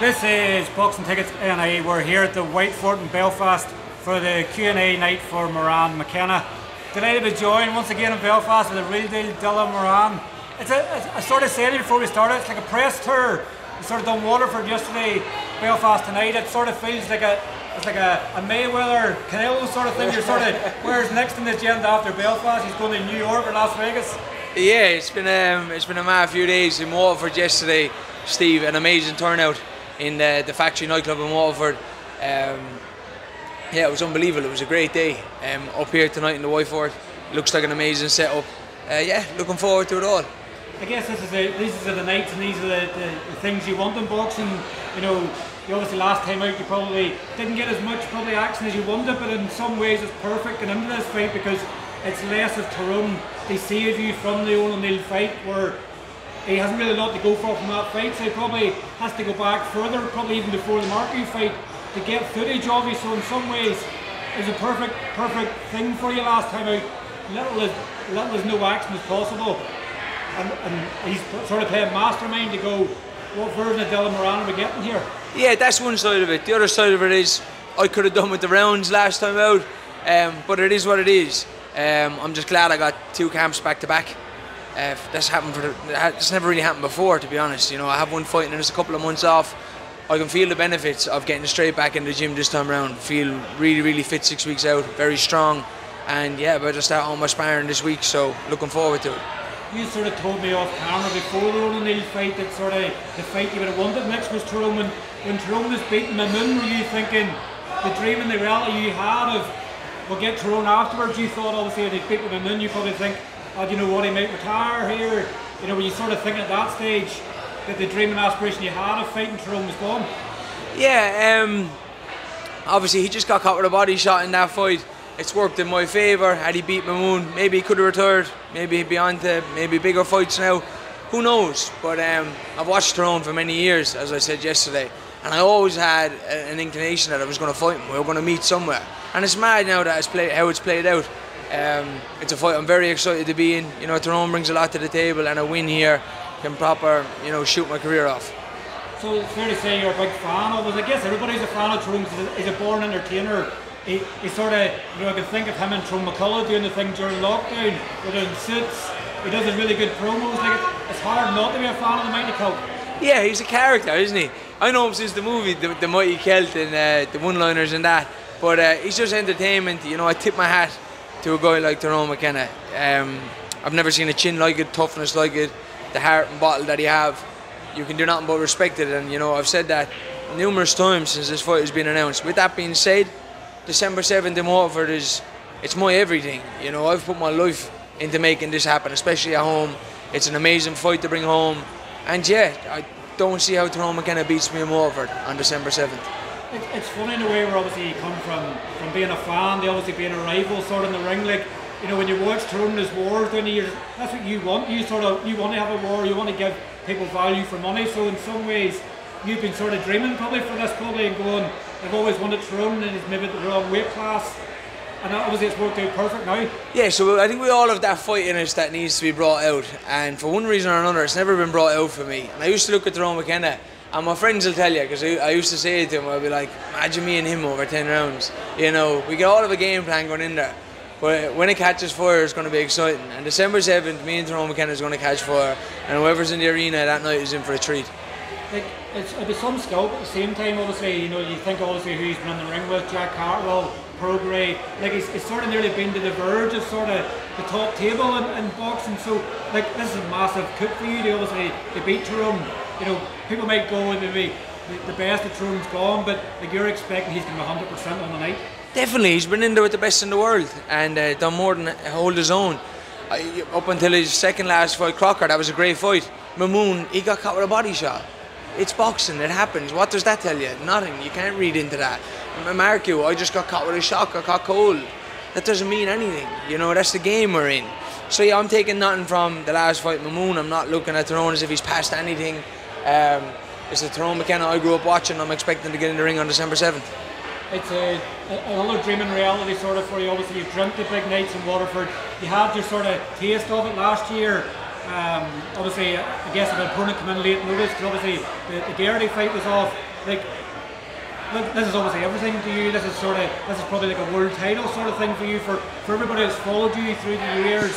This is Boxing Tickets NI. We're here at the Waterford in Belfast for the Q&A night for Moran McKenna. Delighted to be joined once again in Belfast with a real deal Dylan Moran. I sort of said it before we started, it's like a press tour. We sort of done Waterford yesterday, Belfast tonight. It sort of feels like a Mayweather Canelo sort of thing. You're sort of, where's next in the agenda after Belfast? He's going to New York or Las Vegas. Yeah, it's been a mad few days in Waterford yesterday, Steve. An amazing turnout in the factory nightclub in Waterford. Yeah, it was unbelievable. It was a great day. Up here tonight in the Waterford, looks like an amazing setup. Yeah, looking forward to it all. I guess these are the nights and these are the things you want in boxing. You know, obviously last time out you probably didn't get as much action as you wanted, but in some ways it's perfect going into this fight because it's less of Tyrone. They saved you from the O'Neill fight where he hasn't really a lot to go for from that fight, so he probably has to go back further, probably even before the Markey fight, to get footage of you. So in some ways it's a perfect thing for you last time out. Little as no action as possible. And he's sort of playing mastermind to go, what version of Dylan Moran are we getting here? Yeah, that's one side of it. The other side of it is, I could have done with the rounds last time out, but it is what it is. I'm just glad I got 2 camps back to back. That's never really happened before, to be honest. You know, I have one fight and there's a couple of months off. I can feel the benefits of getting straight back in the gym this time around. Feel really fit 6 weeks out, very strong. And yeah, about to start on my sparring this week, so looking forward to it. You sort of told me off camera before the O'Neill fight that sort of the fight you would have wanted next was Tyrone. When Tyrone was beating mimoune, were you thinking the dream and the reality you had of we'll get Tyrone afterwards? You thought obviously if they beat mimoune, you probably think, oh, do you know what, he might retire here. You know, were you sort of thinking at that stage that the dream and aspiration you had of fighting Tyrone was gone? Yeah, obviously he just got caught with a body shot in that fight. It's worked in my favour. Had he beat mimoune, maybe he could have retired. Maybe he'd be on to maybe bigger fights now. Who knows? But I've watched Tyrone for many years, as I said yesterday, and I always had an inclination that I was going to fight him. We were going to meet somewhere, and it's mad now that how it's played out. It's a fight I'm very excited to be in. You know, Tyrone brings a lot to the table, and a win here can proper, you know, shoot my career off. So it's fair to say you're a big fan of it. I guess everybody's a fan of Tyrone because he's a born entertainer. He sort of, you know, I can think of him and Tyrone McCullough doing the thing during lockdown. They're doing suits. He does really good promos. Like it's hard not to be a fan of the Mighty Celt. Yeah, he's a character, isn't he? I know him since the movie, the Mighty Celt, and the one-liners and that. But he's just entertainment. You know, I tip my hat to a guy like Tyrone McKenna. I've never seen a chin like it, toughness like it, the heart and bottle that he have. You can do nothing but respect it, and you know, I've said that numerous times since this fight has been announced. With that being said, December 7th in Waterford it's my everything. You know, I've put my life into making this happen, especially at home. It's an amazing fight to bring home, and yeah, I don't see how Tyrone McKenna beats me in Waterford on December 7th. It's funny in a way where obviously you come from being a fan to obviously being a rival sort of in the ring. Like, you know, when you watch Tyrone's wars down the years, that's what you want. You want to have a war. You want to give people value for money. So in some ways, you've been sort of dreaming probably for this and going, I've always wanted Tyrone and he's maybe the wrong weight class. And obviously it's worked out perfect now. Yeah, so I think we all have that fight in us that needs to be brought out. And for one reason or another, it's never been brought out for me. And I used to look at Tyrone McKenna, and my friends will tell you, because I used to say it to him, I'd be like, imagine me and him over 10 rounds. You know, we all have a game plan going in there. But when it catches fire, it's going to be exciting. And December 7th, me and Tyrone McKenna is going to catch fire. And whoever's in the arena that night is in for a treat. Like, it'll be some scope at the same time, obviously, you know, you think obviously who he's been in the ring with, catterall, prograis, like he's sort of nearly been to the verge of sort of the top table in boxing, so like this is a massive coup for you to obviously to beat Tyrone. You know, people might go and maybe the best of Tyrone's gone, but like you're expecting he's going to be 100% on the night. Definitely, he's been in there with the best in the world and done more than hold his own. Up until his second last fight, Crocker, that was a great fight. Mimoune, he got caught with a body shot. It's boxing, it happens. What does that tell you? Nothing, you can't read into that. Marco, I just got caught with a shot, got caught cold. That doesn't mean anything, you know, that's the game we're in. So yeah, I'm taking nothing from the last fight, Mimoune. I'm not looking at Tyrone as if he's past anything. It's the Tyrone McKenna I grew up watching. I'm expecting to get in the ring on December 7th. It's another dream in reality sort of for you. Obviously you've dreamt the big nights in Waterford. You had your sort of taste of it last year. Obviously, I guess if an opponent come in late notice, because obviously the Garrity fight was off. like, this is obviously everything to you. This is probably like a world title sort of thing for you, for everybody that's followed you through the years.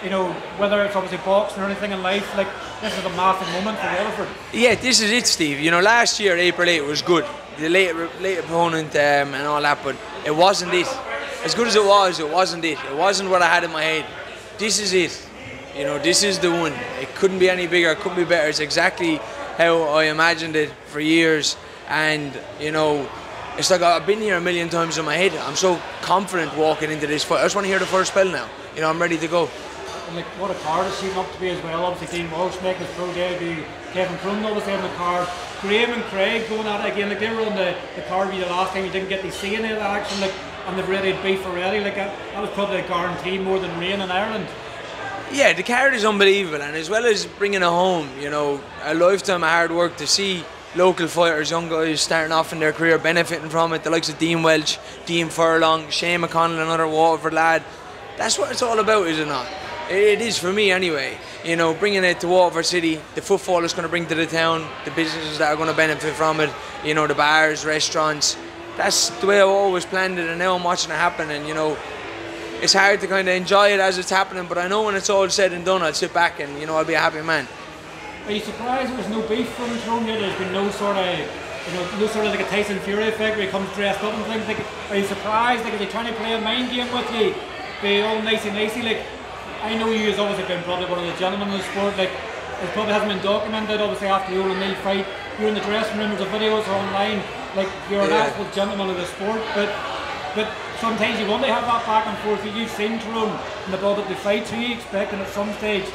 You know, whether it's obviously boxing or anything in life, like this is a massive moment for Waterford. Yeah, this is it, Steve. You know, last year April 8 was good, the late opponent and all that, but it wasn't it. As good as it wasn't it. It wasn't what I had in my head. This is it. You know, this is the one. It couldn't be any bigger. It couldn't be better. It's exactly how I imagined it for years. And, you know, it's like I've been here a million times in my head. I'm so confident walking into this fight. I just want to hear the first bell now. You know, I'm ready to go. And like, what a card it's shaping up to be as well. Obviously, Dean Walsh making his pro debut. Kevin Crumb obviously on the card. Graham and Craig going at it again. Like, they were on the card with you the last time. You didn't get to see any of that action. Like, and they've ready to beef already. Like, that was probably a guarantee more than rain in Ireland. Yeah, the card is unbelievable. And as well as bringing it home, you know, a lifetime of hard work to see local fighters, young guys starting off in their career, benefiting from it. The likes of Dean Welch, Dean Furlong, Shane McConnell, another Waterford lad. That's what it's all about, is it not? It is for me anyway. You know, bringing it to Waterford City, the footfall it's going to bring to the town, the businesses that are going to benefit from it, you know, the bars, restaurants. That's the way I've always planned it, and now I'm watching it happen. And, you know, it's hard to kind of enjoy it as it's happening, but I know when it's all said and done, I'll sit back and, you know, I'll be a happy man. Are you surprised there was no beef from Tyrone yet? There's been no sort of, you know, no sort of like a Tyson Fury effect where he comes dressed up and things. Like, are you surprised? Like, are they trying to play a mind game with you? Be all nicey? Like, I know you has obviously been probably one of the gentlemen in the sport. Like, it probably hasn't been documented. Obviously, after the O'Neill fight, you're in the dressing room. There's videos online. Like, you're an absolute gentleman of the sport. But sometimes you want to have that back and forth. You've seen Tyrone in the build up the fight, so you expecting at some stage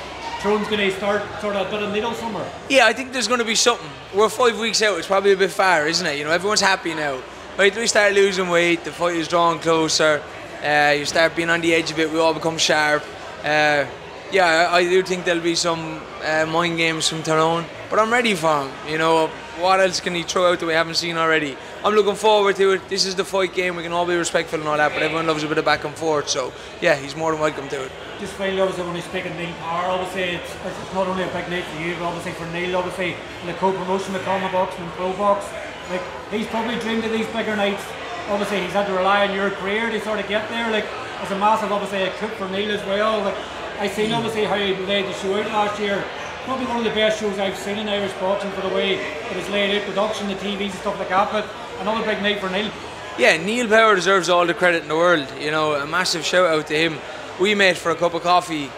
Tyrone's going to start sort of a bit of needle somewhere? Yeah, I think there's going to be something. We're 5 weeks out. It's probably a bit far, isn't it? You know, everyone's happy now. Right, we start losing weight. The fight is drawing closer. You start being on the edge of it. We all become sharp. Yeah, I do think there'll be some mind games from Tyrone, but I'm ready for him. You know, what else can he throw out that we haven't seen already? I'm looking forward to it. This is the fight game. We can all be respectful and all that, but everyone loves a bit of back and forth. So yeah, he's more than welcome to it. Just finally, obviously, when we speak of Neil Power, obviously it's not only a big night for you, but obviously for Neil, obviously the co-promotion with Conlan Boxing and Pro Box. Like, he's probably dreamed of these bigger nights. Obviously, he's had to rely on your career to sort of get there. Like, it's a massive, obviously, a coup for Neil as well. Like, I seen obviously how he laid the show out last year. Probably one of the best shows I've seen in Irish boxing for the way it was laid out, production, the TVs and stuff like that. But another big night for Neil. Yeah, Neil Power deserves all the credit in the world. You know, a massive shout out to him. We met for a cup of coffee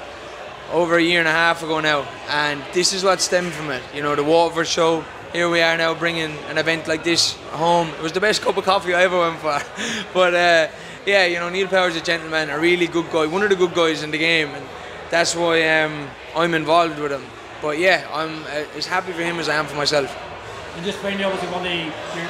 over a year and a half ago now, and this is what stemmed from it. You know, the Waterford show. Here we are now bringing an event like this home. It was the best cup of coffee I ever went for. But yeah, you know, Neil Power's a gentleman, a really good guy, one of the good guys in the game, and that's why I'm involved with him. But yeah, I'm as happy for him as I am for myself. And just finally, obviously,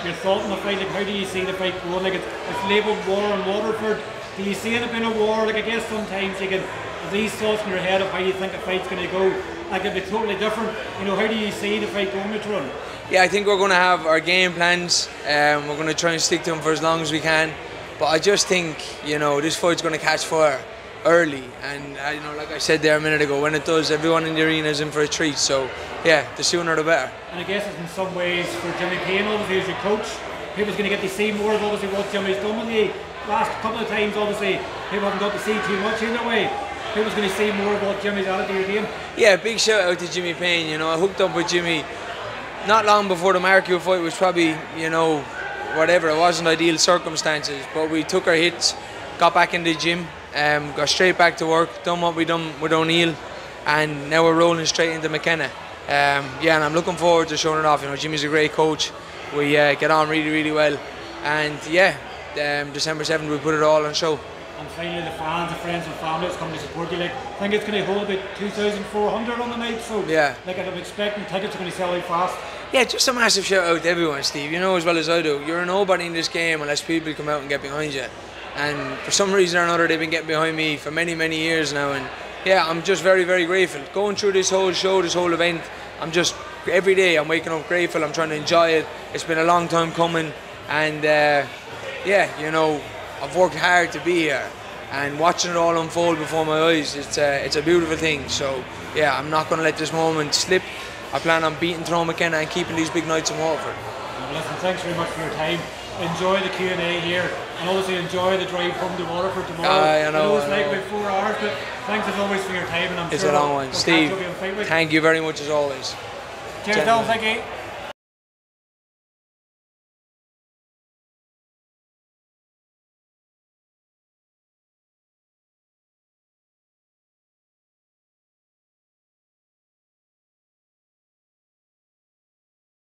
your thought on the fight, like, how do you see the fight going? Like, it's labelled war on Waterford. Do you see it being a war? Like, I guess sometimes you can have these thoughts in your head of how you think a fight's going to go. Like, it'd be totally different. You know, how do you see the fight going with Tyrone? Yeah, I think we're going to have our game plans. We're going to try and stick to them for as long as we can. But I just think, you know, this fight's going to catch fire early, and you know, like I said there a minute ago, when it does, everyone in the arena is in for a treat. So yeah, the sooner the better. And I guess it's in some ways for Jimmy Payne, obviously, as your coach, people's going to get to see more of obviously what Jimmy's done with you. Last couple of times, obviously, people haven't got to see too much either way. People's going to see more of what Jimmy's added to your game. Yeah, big shout out to Jimmy Payne. You know, I hooked up with Jimmy not long before the Markio fight, which probably, you know, whatever, it wasn't ideal circumstances, but we took our hits, got back in the gym, got straight back to work, done what we done with O'Neill, and now we're rolling straight into McKenna. Yeah, and I'm looking forward to showing it off. You know, Jimmy's a great coach. We get on really, really well, and yeah, December 7th we put it all on show. And finally, the fans, the friends and family that's coming to support you. Like, I think it's going to hold about 2,400 on the night. So yeah, like, I'm expecting tickets are going to sell out fast. Yeah, just a massive shout out to everyone, Steve. You know as well as I do, you're a nobody in this game unless people come out and get behind you. And for some reason or another, they've been getting behind me for many, many years now. And yeah, I'm just very, very grateful. Going through this whole show, this whole event, I'm just, every day I'm waking up grateful. I'm trying to enjoy it. It's been a long time coming. And yeah, you know, I've worked hard to be here. And watching it all unfold before my eyes, it's a beautiful thing. So yeah, I'm not going to let this moment slip. I plan on beating Tyrone McKenna and keeping these big nights in Waterford. Well, listen, thanks very much for your time. Enjoy the Q&A here, and obviously enjoy the drive home to Waterford tomorrow. I know it's like about 4 hours, but thanks as always for your time, and I'm it's sure a long one. we'll Steve, catch up again. thank you very much as always. Cheers, Dylan. Thank you.